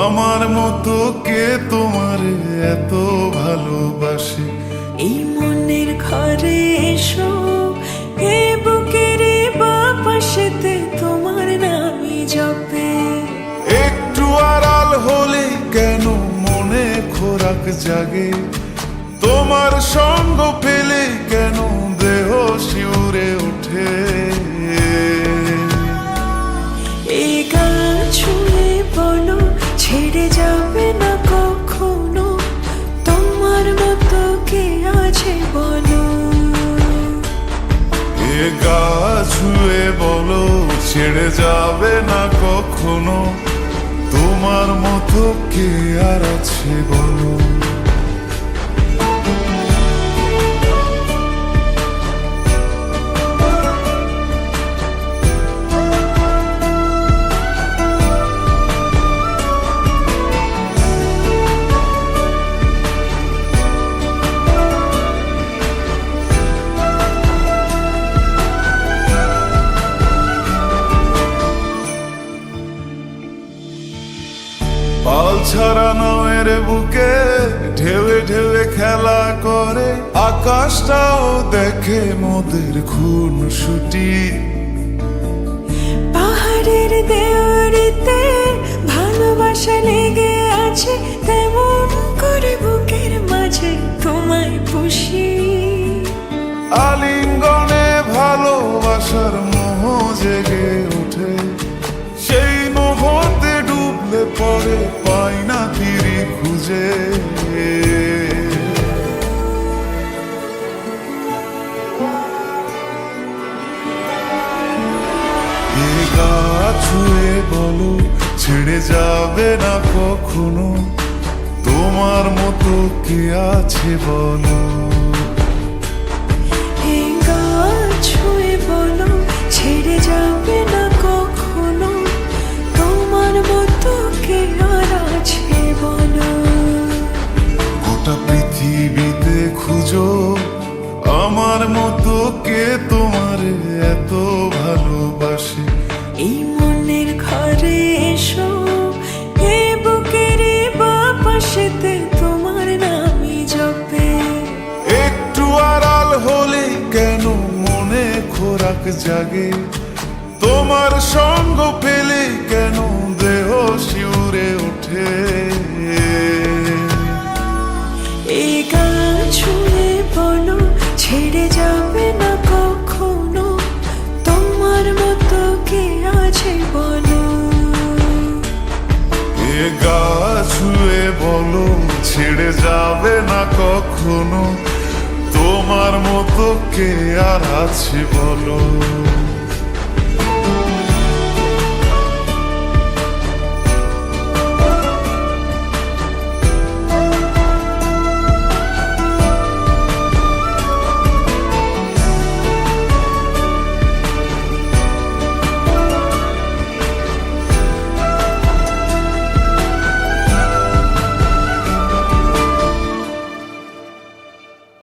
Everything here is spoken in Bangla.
আমার মতো কে তোমার এত ভালোবাসে? এই মনের ঘরে এসো, এ বুকের বাপাশেতে তোমার নামই জপে। একটু আড়াল হলে কেন মনে খোরাক জাগে? তোমার সঙ্গ পেলে কেন দেহ শিউরে ওঠে? এই গান ছুঁয়ে বলো, ছেড়ে যাবে না কখনো, তোমার মতো কে আছে বলো। এ গা ছুঁয়ে বলো, ছেড়ে যাবে না কখনো, তোমার মতো কে আর আছে বলো। পাল ছাড়া নামের বুকে ঢেউে ঢেউে খেলা করে, আকাশটাও দেখে মোদের খুন ছুটি। পাহাড়ের দেওয়ারিতে ভালোবাসা লেগে আছে, তেমন করে বুকের মাঝে তোমায় পুষি। আলিঙ্গনে ভালোবাসার মোহ জেগে ওঠে, সেই মোহতে ডুবলে পরে পাই না তীরে খুঁজে। এ গা ছুঁয়ে বলো, ছেড়ে যাবে না কখনো, তোমার মতো কে আছে বলো। এই গান ছুঁয়ে বলো, ছেড়ে যাবে না কখনো, তোমার মতো কে আর আছে বলো। গোটা পৃথিবীতে খুঁজো, আমার মতো কে তোমার এত ভালোবাসে? এই মনের ঘরে এসো, এ বুকের বাপাশেতে তোমার নামই জপে। একটু আড়াল হলে কেন মনে খোরাক জাগে? তোমার সঙ্গ পেলে কেন দেহ শিউরে ওঠে? এই গান ছুঁয়ে বলো, ছেড়ে যাবে না কখনো, তোমার মতো কে আছে বলো। এ গা ছুঁয়ে বলো, ছেড়ে যাবে না কখনো, তোমার মতো কে আর আছে বলো।